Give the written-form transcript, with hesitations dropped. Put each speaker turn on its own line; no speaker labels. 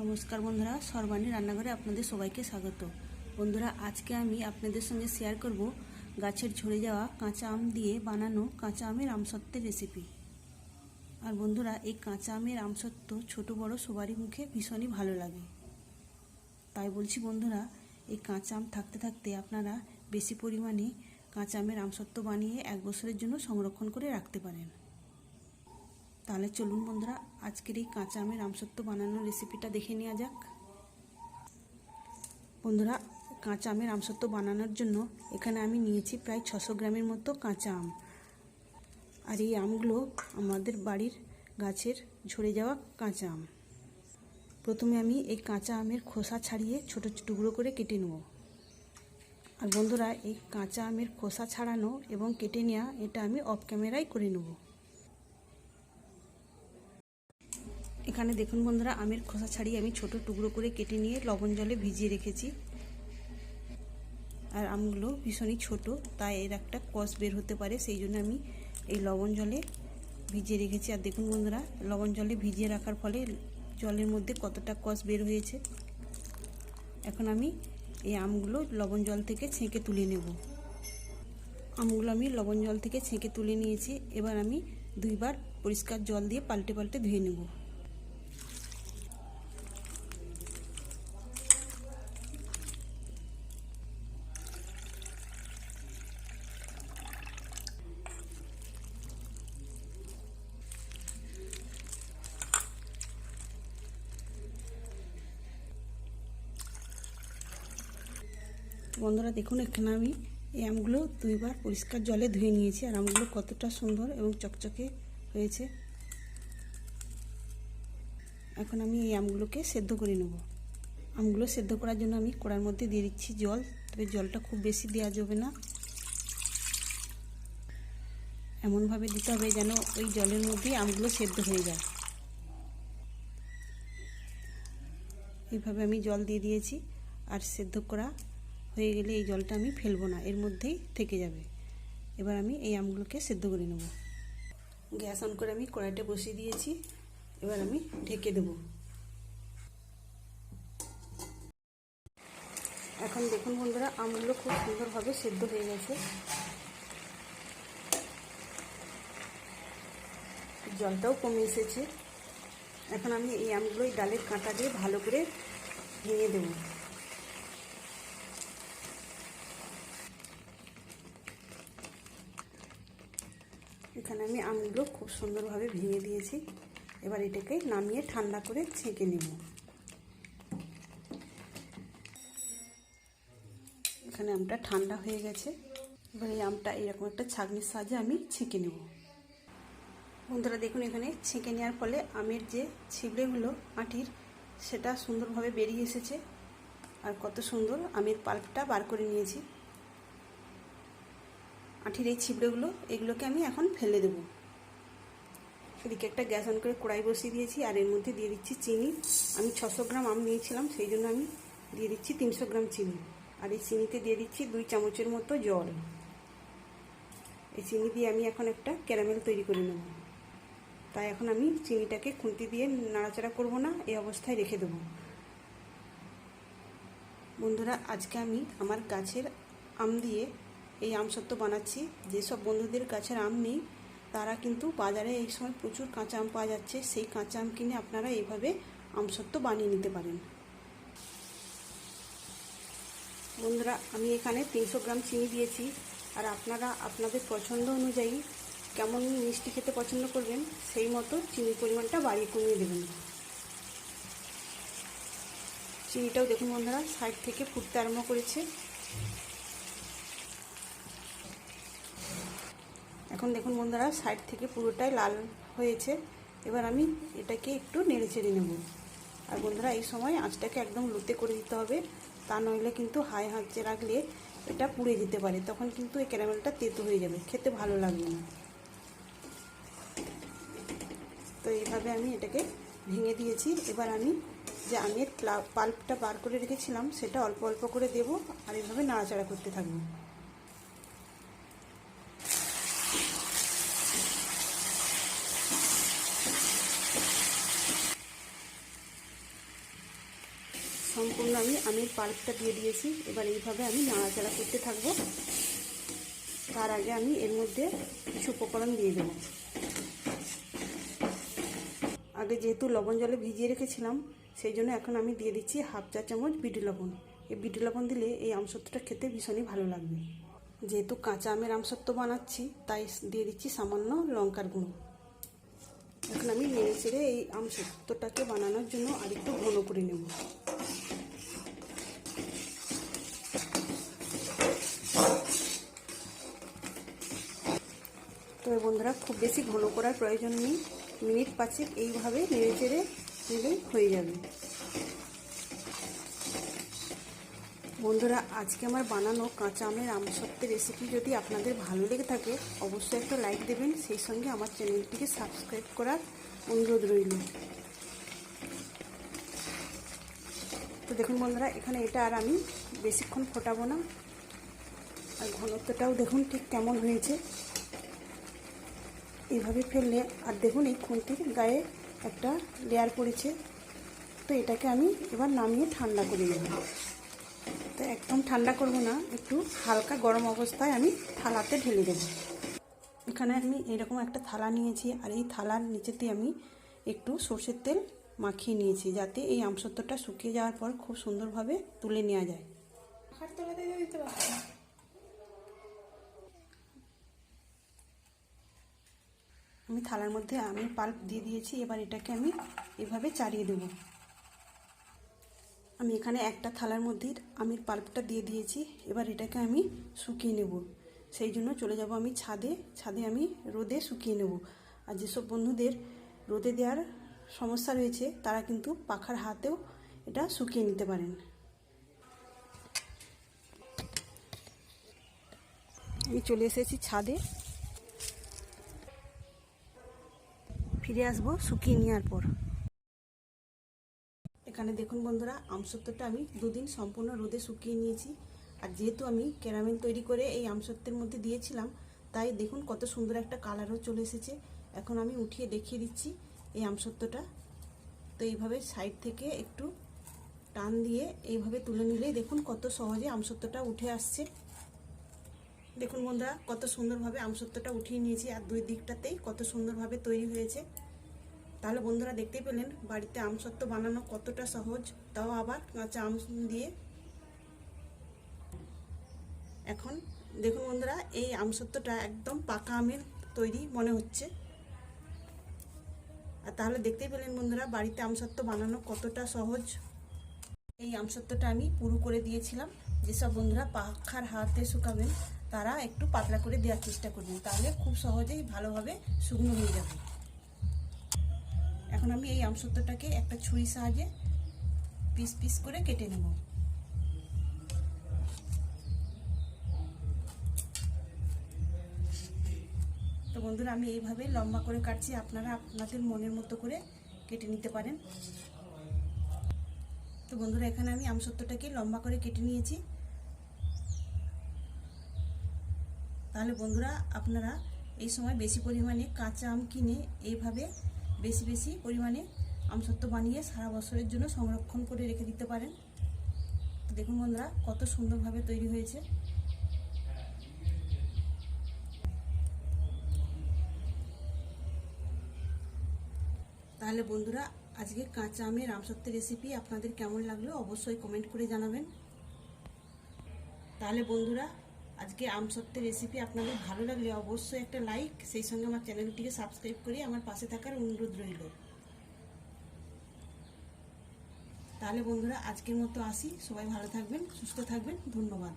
নমস্কার বন্ধুরা, সর্বাণী রান্নাঘরে আপনাদের সবাইকে স্বাগত। বন্ধুরা, আজকে আমি আপনাদের সঙ্গে শেয়ার করব গাছের ঝরে যাওয়া কাঁচা আম দিয়ে বানানো কাঁচা আমের আমসত্ত্বের রেসিপি। আর বন্ধুরা, এই কাঁচা আমের আমসত্ত্ব ছোট বড় সবারই মুখে ভীষণই ভালো লাগে। তাই বলছি বন্ধুরা, এই কাঁচা আম থাকতে থাকতে আপনারা বেশি পরিমাণে কাঁচা আমের আমসত্ত্ব বানিয়ে 1 বছরের জন্য সংরক্ষণ করে রাখতে পারেন। তাহলে চলুন বন্ধুরা, আজকের এই কাঁচা আমের আমসত্ত্ব বানানোর রেসিপিটা দেখে নেওয়া যাক। বন্ধুরা, কাঁচা আমের আমসত্ত্ব বানানোর জন্য এখানে আমি নিয়েছি প্রায় 600 গ্রামের মতো কাঁচা আম। আর এই আমগুলো আমাদের বাড়ির গাছের ঝরে যাওয়া কাঁচা আম। প্রথমে আমি এই কাঁচা আমের খোসা ছাড়িয়ে ছোট টুকরো করে কেটে নেব। আর বন্ধুরা, এই কাঁচা আমের খোসা ছাড়ানো এবং কেটে নেওয়া এটা আমি অফ ক্যামেরায় করে নেব। এখানে দেখুন বন্ধুরা, আমের খোসা ছাড়িয়ে আমি ছোট টুকরো করে কেটে নিয়ে লবণ জলে ভিজিয়ে রেখেছি। আর আমগুলো ভীষণই ছোট, তাই এর একটা কষ বের হতে পারে, সেই জন্য আমি এই লবণ জলে ভিজিয়ে রেখেছি। আর দেখুন বন্ধুরা, লবণ জলে ভিজিয়ে রাখার ফলে জলের মধ্যে কতটা কষ বের হয়েছে। এখন আমি এই আমগুলো লবণ জল থেকে ছেঁকে তুলে নেব। আমগুলো আমি লবণ জল থেকে ছেঁকে তুলে নিয়েছি। এবার আমি 2 বার পরিষ্কার জল দিয়ে পাল্টে পাল্টে ধুয়ে নেব। বন্ধুরা দেখুন, এখানে আমি এই আমগুলো 2 বার পরিষ্কার জলে ধুয়ে নিয়েছি। আর আমগুলো কতটা সুন্দর এবং চকচকে হয়েছে। এখন আমি এই আমগুলোকে সেদ্ধ করে নেব। আমগুলো সেদ্ধ করার জন্য আমি কড়ার মধ্যে দিয়ে দিচ্ছি জল। তবে জলটা খুব বেশি দেওয়া যাবে না, এমনভাবে দিতে হবে যেন ওই জলের মধ্যেই আমগুলো সেদ্ধ হয়ে যায়। এইভাবে আমি জল দিয়ে দিয়েছি। আর সেদ্ধ করা হয়ে গেলে এই জলটা আমি ফেলবো না, এর মধ্যেই থেকে যাবে। এবার আমি এই আমগুলোকে সেদ্ধ করে নেব। গ্যাস অন করে আমি কড়াইটা বসিয়ে দিয়েছি। এবার আমি ঢেকে দেব। এখন দেখুন বন্ধুরা, আমগুলো খুব সুন্দরভাবে সেদ্ধ হয়ে গেছে। জলটাও কমে এসেছে। এখন আমি এই আমগুলো এই ডালের কাঁটা দিয়ে ভালো করে ভেঙে দেব। এখানে আমি আমগুলো খুব সুন্দরভাবে ভেঙে দিয়েছি। এবার এটাকে নামিয়ে ঠান্ডা করে ছেঁকে নেব। এখানে আমটা ঠান্ডা হয়ে গেছে। এবার এই আমটা এরকম একটা ছাঁকনির সাহায্যে আমি ছেঁকে নেব। বন্ধুরা দেখুন, এখানে ছেঁকে নেওয়ার ফলে আমের যে ছিবড়েগুলো আঁটির, সেটা সুন্দরভাবে বেরিয়ে এসেছে। আর কত সুন্দর আমের পাল্পটা বার করে নিয়েছি। আঁটির এই ছিবড়েগুলো, এগুলোকে আমি এখন ফেলে দেব। এদিকে একটা গ্যাস অন করে কড়াই বসিয়ে দিয়েছি। আর এর মধ্যে দিয়ে দিচ্ছি চিনি। আমি 600 গ্রাম আম নিয়েছিলাম, সেই জন্য আমি দিয়ে দিচ্ছি 300 গ্রাম চিনি। আর এই চিনিতে দিয়ে দিচ্ছি 2 চামচের মতো জল। এই চিনি দিয়ে আমি এখন একটা ক্যারামেল তৈরি করে নেব। তাই এখন আমি চিনিটাকে খুন্তি দিয়ে নাড়াচাড়া করব না, এই অবস্থায় রেখে দেব। বন্ধুরা, আজকে আমি আমার গাছের আম দিয়ে এই আমসত্ত্ব বানাচ্ছি। যেসব বন্ধুদের গাছের আম নেই, তারা কিন্তু বাজারে এই সময় প্রচুর কাঁচা আম পাওয়া যাচ্ছে। সেই কাঁচা আম কিনে আপনারা এইভাবে আমসত্ত্ব বানিয়ে নিতে পারেন। বন্ধুরা, আমি এখানে 300 গ্রাম চিনি দিয়েছি। আর আপনারা আপনাদের পছন্দ অনুযায়ী কেমন মিষ্টি খেতে পছন্দ করবেন, সেই মতো চিনির পরিমাণটা বাড়িয়ে কমিয়ে দেবেন। চিনিটাও দেখুন বন্ধুরা, সাইড থেকে ফুটতে আরম্ভ করেছে। এখন দেখুন বন্ধুরা, সাইড থেকে পুরোটাই লাল হয়েছে। এবার আমি এটাকে একটু নেড়ে চেড়ে নেব। আর বন্ধুরা, এই সময় আঁচটাকে একদম লোতে করে দিতে হবে, তা নইলে কিন্তু হাই আঁচে রাখলে এটা পুড়ে যেতে পারে। তখন কিন্তু এই ক্যারামেলটা তেতো হয়ে যাবে, খেতে ভালো লাগবে না। তো এইভাবে আমি এটাকে ভেঙে দিয়েছি। এবার আমি যে আমের পাল্পটা বার করে রেখেছিলাম, সেটা অল্প অল্প করে দেব। আর এইভাবে নাড়াচাড়া করতে থাকবো। সম্পূর্ণ আমি আমের পাল্পটা দিয়ে দিয়েছি। এবার এইভাবে আমি নাড়াচাড়া করতে থাকবো। তার আগে আমি এর মধ্যে কিছু উপকরণ দিয়ে দেবো। আগে যেহেতু লবণ জলে ভিজিয়ে রেখেছিলাম, সেই জন্য এখন আমি দিয়ে দিচ্ছি হাফ চা চামচ বিট লবণ। এই বিট লবণ দিলে এই আমসত্ত্বটা খেতে ভীষণই ভালো লাগবে। যেহেতু কাঁচা আমের আমসত্ত্ব বানাচ্ছি, তাই দিয়ে দিচ্ছি সামান্য লঙ্কার গুঁড়ো। এখন আমি নেড়ে চেড়ে এই আমসত্ত্বটাকে বানানোর জন্য আরেকটু ঘন করে নেব। তো বন্ধুরা, খুব বেশি ঘন করার প্রয়োজন নেই, মিনিট 5 এইভাবে নেড়ে চেড়ে নিলেই হয়ে যাবে। বন্ধুরা, আজকে আমার বানানো কাঁচা আমের আমসত্ত্বের রেসিপি যদি আপনাদের ভালো লেগে থাকে, অবশ্যই একটা লাইক দেবেন। সেই সঙ্গে আমার চ্যানেলটিকে সাবস্ক্রাইব করার অনুরোধ রইল। তো দেখুন বন্ধুরা, এখানে এটা আর আমি বেশিক্ষণ ফোটাবো না। আর ঘনত্বটাও দেখুন ঠিক কেমন হয়েছে। এইভাবে ফেললে, আর দেখুন এই খুন্তির গায়ে একটা লেয়ার পড়েছে। তো এটাকে আমি এবার নামিয়ে ঠান্ডা করে নেব। তো একদম ঠান্ডা করব না, একটু হালকা গরম অবস্থায় আমি থালাতে ঢেলে দেব। এখানে আমি এরকম একটা থালা নিয়েছি, আর এই থালার নিচেতে আমি একটু সরষের তেল মাখিয়ে নিয়েছি, যাতে এই আমসত্ত্বটা শুকিয়ে যাওয়ার পর খুব সুন্দরভাবে তুলে নেওয়া যায়। আমি থালার মধ্যে আমের পাল্প দিয়ে দিয়েছি। এবার এটাকে আমি এভাবে চাড়িয়ে দেব। আমি এখানে একটা থালার মধ্যে আমের পাল্পটা দিয়ে দিয়েছি। এবার এটাকে আমি শুকিয়ে নেব। সেই জন্য চলে যাব আমি ছাদে আমি রোদে শুকিয়ে নেব। আর যেসব বন্ধুদের রোদে দেওয়ার সমস্যা রয়েছে, তারা কিন্তু পাখার হাতেও এটা শুকিয়ে নিতে পারেন। আমি চলে এসেছি ছাদে, ফিরে আসবো শুকিয়ে নেওয়ার পর। এখানে দেখুন বন্ধুরা, আমসত্ত্বটা আমি 2 দিন সম্পূর্ণ রোদে শুকিয়ে নিয়েছি। আর যেহেতু আমি ক্যারামেল তৈরি করে এই আমসত্ত্বের মধ্যে দিয়েছিলাম, তাই দেখুন কত সুন্দর একটা কালারও চলে এসেছে। এখন আমি উঠিয়ে দেখিয়ে দিচ্ছি এই আমসত্ত্বটা। তো এইভাবে সাইড থেকে একটু টান দিয়ে এইভাবে তুলে নিলেই দেখুন কত সহজে আমসত্ত্বটা উঠে আসছে। দেখুন বন্ধুরা, কত সুন্দরভাবে আমসত্ত্বটা উঠিয়ে নিয়েছি, আর 2 দিকটাতেই কত সুন্দরভাবে তৈরি হয়েছে। তাহলে বন্ধুরা, দেখতেই পেলেন বাড়িতে আমসত্ত্ব বানানো কতটা সহজ, তাও আবার কাঁচা আম দিয়ে। এখন দেখুন বন্ধুরা, এই আমসত্ত্বটা একদম পাকা আমের তৈরি মনে হচ্ছে। আর তাহলে দেখতেই পেলেন বন্ধুরা, বাড়িতে আমসত্ত্ব বানানো কতটা সহজ। এই আমসত্ত্বটা আমি পুরো করে দিয়েছিলাম। যেসব বন্ধুরা পাখার হাতে শুকাবেন, তারা একটু পাতলা করে দেওয়ার চেষ্টা করবেন, তাহলে খুব সহজেই ভালোভাবে শুকনো হয়ে যাবে। এখন আমি এই আমসত্ত্বটাকে একটা ছুরির সাহায্যে পিস পিস করে কেটে নেব। তো বন্ধুরা, আমি এইভাবে লম্বা করে কাটছি, আপনারা আপনাদের মনের মতো করে কেটে নিতে পারেন। তো বন্ধুরা, এখানে আমি আমসত্ত্বটাকে লম্বা করে কেটে নিয়েছি। তাহলে বন্ধুরা, আপনারা এই সময় বেশি পরিমাণে কাঁচা আম কিনে এইভাবে বেশি বেশি পরিমাণে আমসত্ত্ব বানিয়ে সারা বছরের জন্য সংরক্ষণ করে রেখে দিতে পারেন। তো দেখুন বন্ধুরা, কত সুন্দরভাবে তৈরি হয়েছে। তাহলে বন্ধুরা, আজকে কাঁচা আমের আমসত্ত্বের রেসিপি আপনাদের কেমন লাগলো অবশ্যই কমেন্ট করে জানাবেন। তাহলে বন্ধুরা, আজকে আমসত্ত্বের রেসিপি আপনাদের ভালো লাগলে অবশ্যই একটা লাইক, সেই সঙ্গে আমার চ্যানেলটিকে সাবস্ক্রাইব করে আমার পাশে থাকার অনুরোধ রইল। তাহলে বন্ধুরা, আজকের মতো আসি। সবাই ভালো থাকবেন, সুস্থ থাকবেন। ধন্যবাদ।